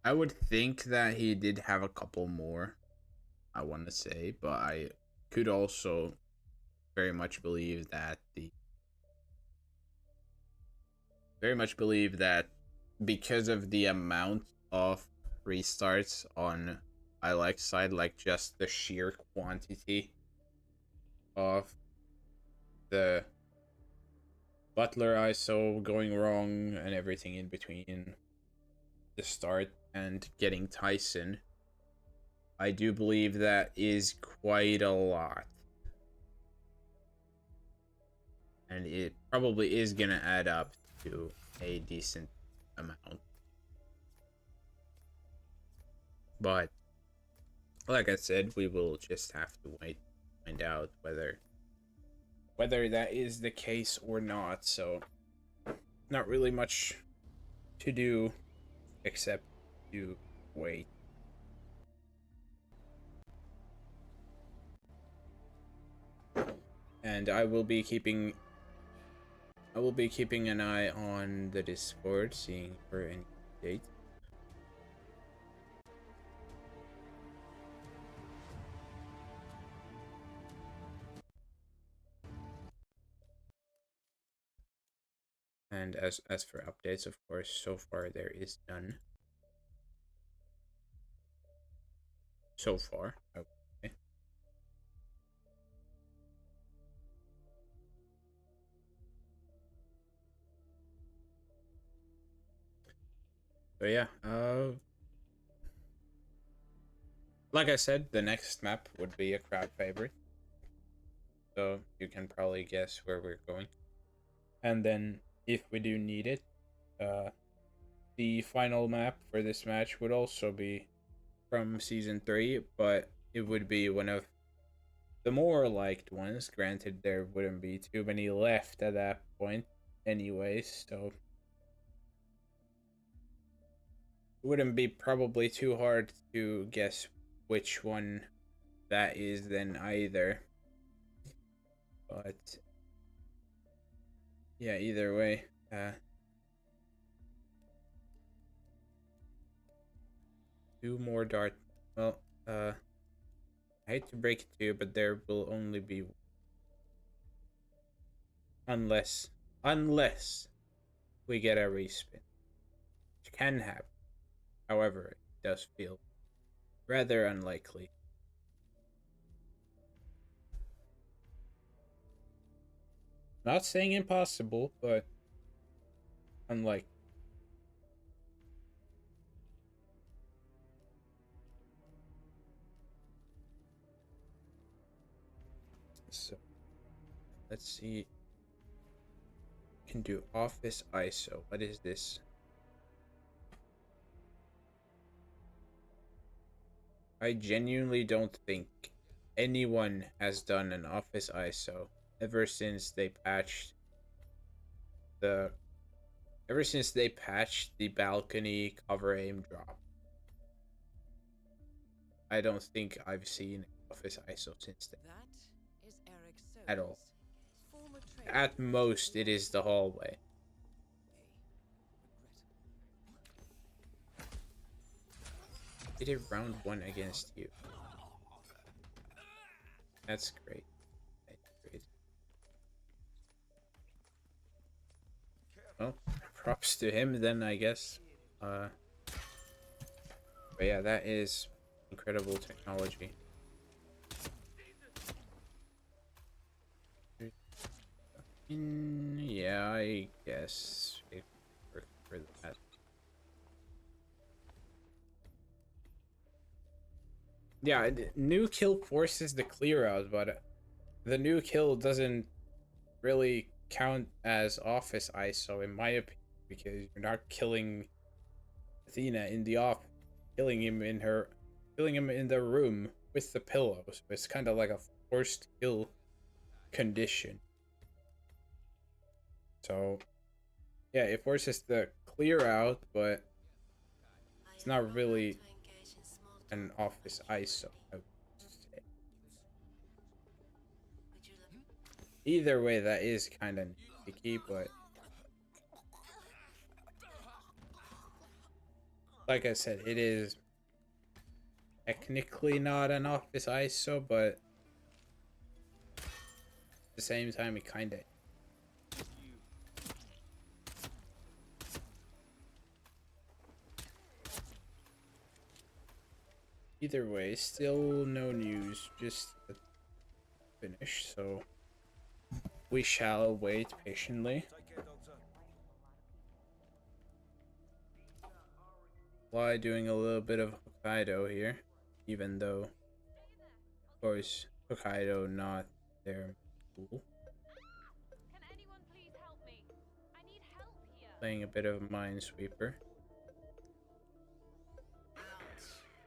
I would think that he did have a couple more, I want to say, but I could also very much believe that because of the amount of restarts on side, like just the sheer quantity of the Butler ISO going wrong and everything in between the start and getting Tyson, I do believe that is quite a lot. And it probably is going to add up to a decent amount. But like I said, we will just have to wait to find out whether that is the case or not. So not really much to do except to wait. And I will be keeping an eye on the Discord, seeing for any updates. And as for updates, of course, so far there is none. So far, okay. But yeah, like I said, the next map would be a crowd favorite. So you can probably guess where we're going. And then if we do need it, the final map for this match would also be from season 3, but it would be one of the more liked ones. Granted, there wouldn't be too many left at that point anyways, so it wouldn't be probably too hard to guess which one that is then either. But yeah, either way, 2 more dart. Well, I hate to break it to you, but there will only be unless we get a respin, which can happen. However, it does feel rather unlikely. Not saying impossible, but unlikely. So let's see. Can do office ISO. What is this? I genuinely don't think anyone has done an office ISO ever since they patched the balcony cover aim drop. I don't think I've seen office ISO since then That is Eric at all. Soares, former trainer At most, it is the hallway. Did it round one against you? That's great. That's great. Well, props to him then, I guess. But yeah, that is incredible technology. Yeah, I guess it worked for that. Yeah, new kill forces the clear out, but the new kill doesn't really count as office ISO in my opinion, because you're not killing Athena in the off, killing him in the room with the pillows. It's kind of like a forced kill condition. So yeah, it forces the clear out, but it's not really an office ISO, I would say. Either way, that is kind of nitpicky, but like I said, it is technically not an office ISO, but at the same time, it kind of. Either way, still no news, just a finish, so we shall wait patiently. Fly doing a little bit of Hokkaido here, even though, of course, Hokkaido not their pool. Can anyone please help me? I need help here. Playing a bit of Minesweeper.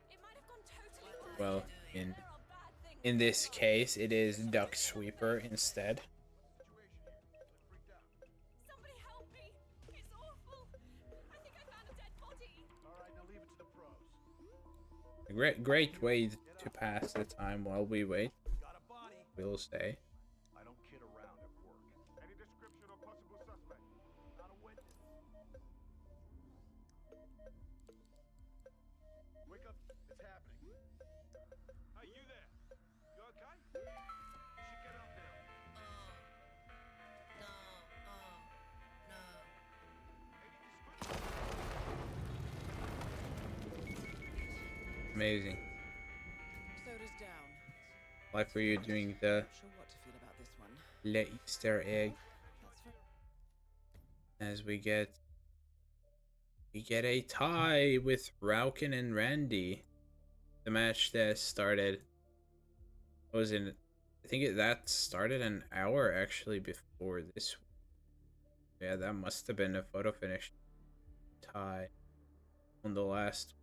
It might have gone totally wrong. Well, There are bad things in this going on. case, it is Duck Sweeper instead. Somebody help me! It's awful! I think I found a dead body! Alright, now leave it to the pros. A great way to pass the time while we wait. Got a body. We'll stay. I don't kid around at work. Any description or possible suspect? Not a witness. Wake up, it's happening. Hey, you there? You okay? You should get up now. Amazing. Soda's down. Fly4u doing the Not sure what to feel about this one. Easter egg That's as we get a tie with Rauken and Randy. The match that started was in, I think that started an hour actually before this. Yeah, that must have been a photo finish tie on the last.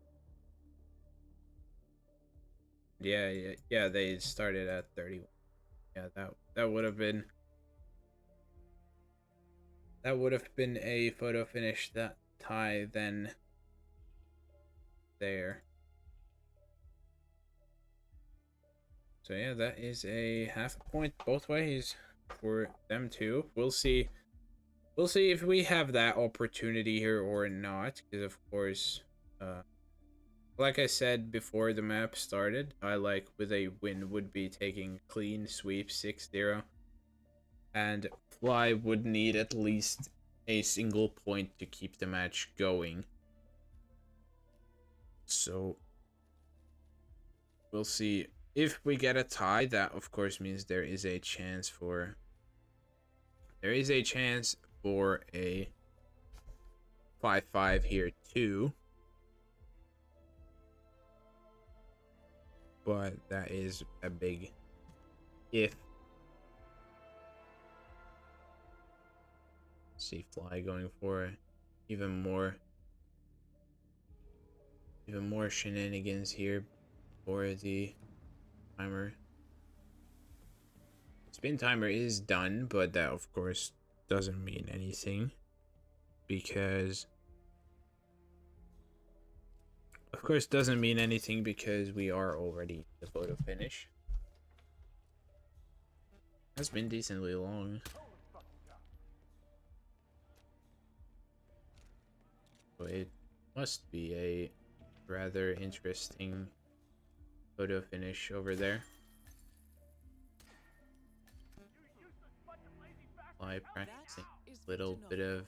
Yeah, they started at 31. Yeah, that would have been a photo finish that tie then there. So yeah, that is a half a point both ways for them too. We'll see if we have that opportunity here or not, because of course like I said before the map started, I like with a win would be taking clean sweep 6-0. And Fly would need at least a single point to keep the match going. So we'll see. If we get a tie, that of course means there is a chance for a 5-5 here too. But that is a big if. See Fly going for even more shenanigans here for the timer. Spin timer is done, but that of course doesn't mean anything because we are already the photo finish. Has been decently long. So it must be a rather interesting photo finish over there. Fly practicing a little bit of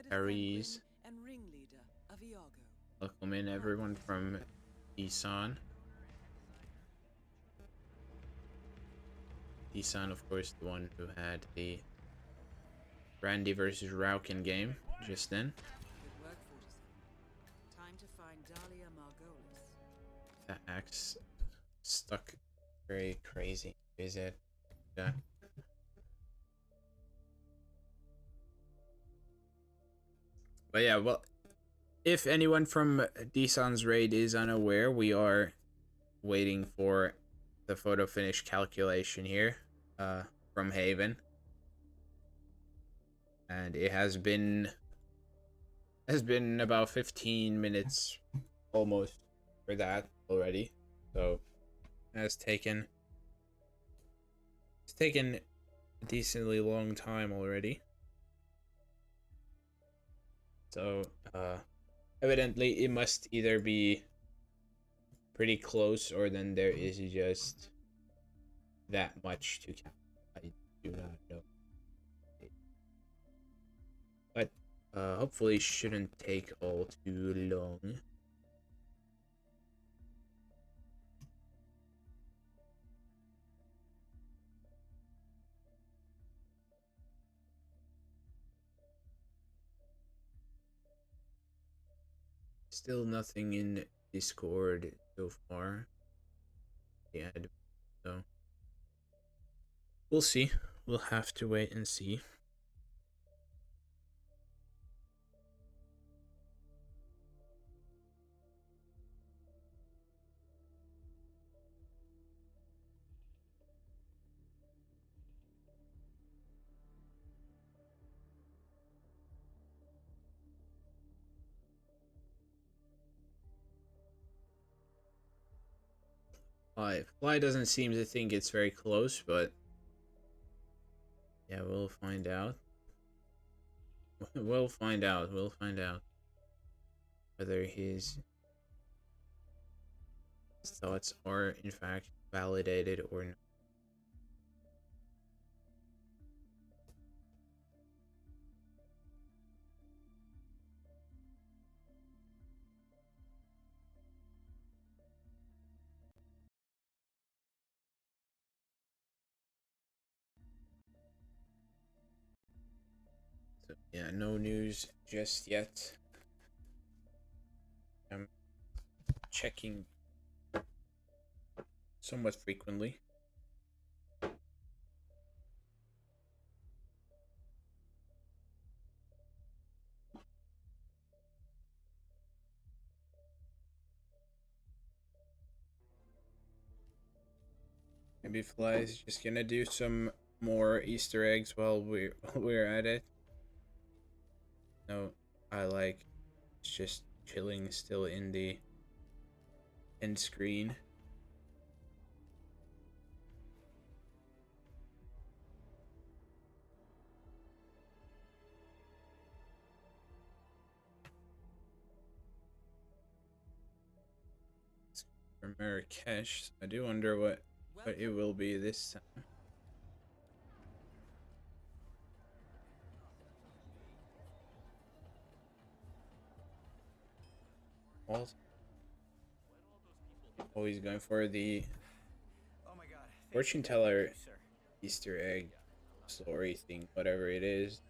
parries. Welcome in everyone from Isan. Isan, of course, the one who had the Randy versus Rauken game just then. That axe stuck very crazy, is it? Yeah. But yeah, well, if anyone from Disan's raid is unaware, we are waiting for the photo finish calculation here from Haven. And it has been about 15 minutes almost for that already. So it's taken a decently long time already. So evidently it must either be pretty close or then there is just that much to count. I do not know. But hopefully shouldn't take all too long. Still nothing in Discord so far. Yeah, so we'll see. We'll have to wait and see. Fly doesn't seem to think it's very close, but yeah, we'll find out. We'll find out whether his thoughts are in fact validated or not. So yeah, no news just yet. I'm checking somewhat frequently. Maybe Fly's just gonna do some more Easter eggs while we're at it. No, I like just chilling still in the end screen. for Marrakesh. I do wonder what it will be this time. Also, always going for the Oh my God. fortune Thank teller you, sir. Easter egg story thing, whatever it is.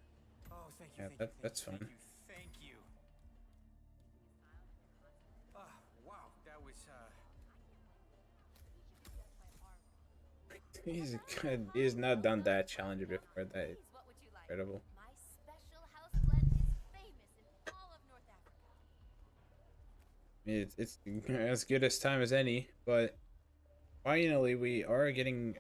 Oh, thank you, Yeah, thank you, that's thank fun. you, thank you. Wow, that was He's not done that challenge before. That is Please, what would you like? incredible. My special house blend is famous in all of North Africa. It's as good as time as any, but finally we are getting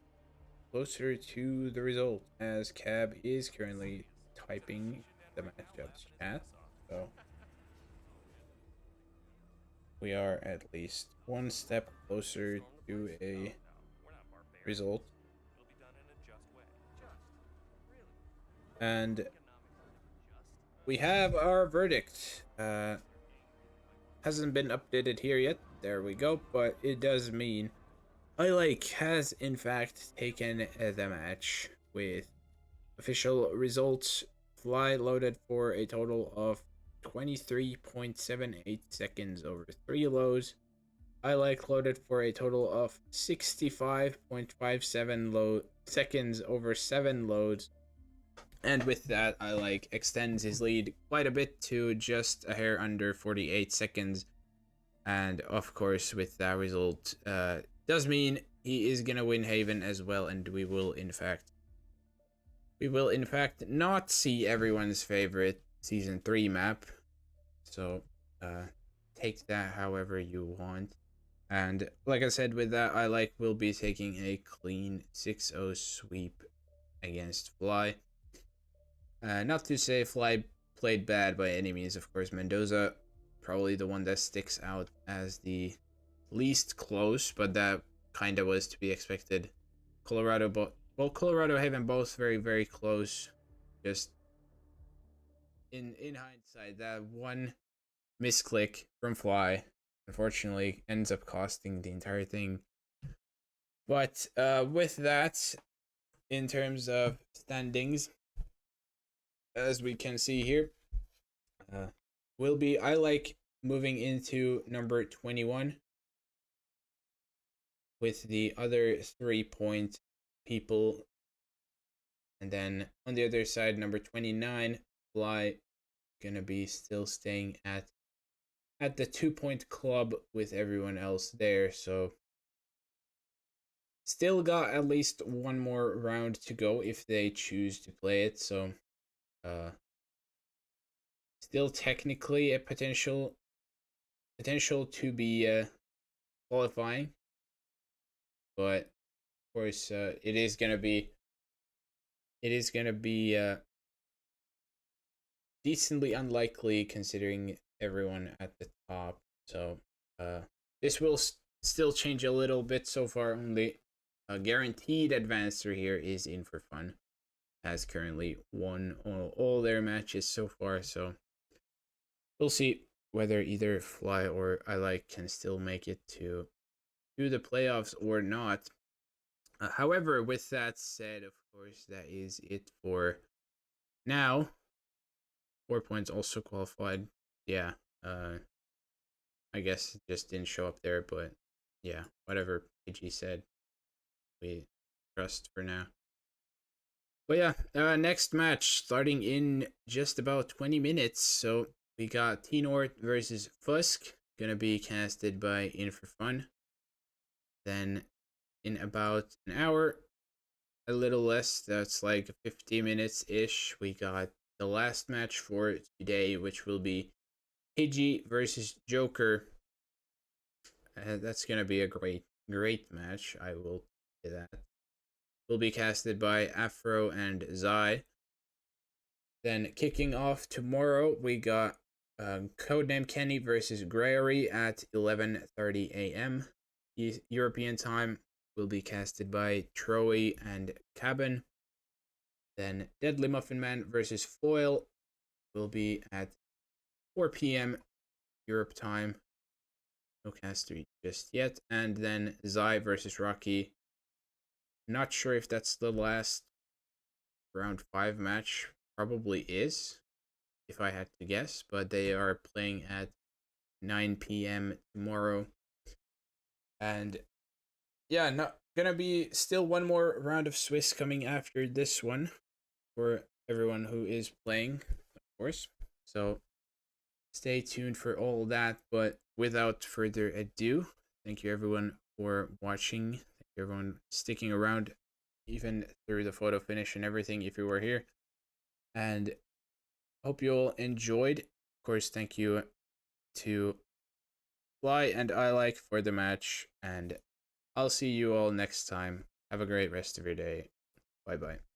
closer to the result as Cab is currently typing the matchups chat. So we are at least one step closer to a result. And we have our verdict. Hasn't been updated here yet. There we go. But it does mean has in fact taken the match with official results. Fly loaded for a total of 23.78 seconds over 3 lows. Loaded for a total of 65.57 seconds over 7 loads. And with that, extends his lead quite a bit to just a hair under 48 seconds. And of course, with that result, does mean he is gonna win Haven as well, and we will in fact not see everyone's favorite season 3 map. So take that however you want. And like I said, with that, will be taking a clean 6-0 sweep against Fly. Not to say Fly played bad by any means, of course. Mendoza, probably the one that sticks out as the least close, but that kind of was to be expected. Colorado Haven both very, very close. Just in hindsight, that one misclick from Fly, unfortunately, ends up costing the entire thing. But with that, in terms of standings, as we can see here, will be moving into number 21 with the other 3-point people. And then on the other side, number 29, Fly, gonna be still staying at the 2-point club with everyone else there. So still got at least one more round to go if they choose to play it. So still technically a potential to be qualifying, but of course it is gonna be decently unlikely considering everyone at the top. So this will still change a little bit. So far, only a guaranteed advancer here is in for fun, has currently won all their matches so far. So we'll see whether either Fly or can still make it to the playoffs or not. However, with that said, of course, that is it for now. 4 points also qualified. Yeah, I guess it just didn't show up there, but yeah, whatever PG said, we trust for now. But yeah, next match starting in just about 20 minutes. So we got T-North versus Fusk, gonna be casted by In for Fun. Then in about an hour, a little less, that's like 50 minutes ish, we got the last match for today, which will be Pidgey versus Joker. That's gonna be a great match, I will say that. Will be casted by Afro and Zai. Then kicking off tomorrow, we got Codename Kenny versus Gregory at 11:30 a.m. European time. Will be casted by Troy and Cabin. Then Deadly Muffin Man versus Foil will be at 4 p.m. Europe time. no caster just yet. And then Zai versus Rocky. Not sure if that's the last round 5 match. Probably is, if I had to guess. But they are playing at 9 p.m. tomorrow. And yeah, not gonna be still one more round of Swiss coming after this one for everyone who is playing, of course. So stay tuned for all that. But without further ado, thank you everyone for watching. Thank you everyone sticking around even through the photo finish and everything if you were here. And hope you all enjoyed. Of course, thank you to Fly and ILike for the match. And I'll see you all next time. Have a great rest of your day. Bye bye.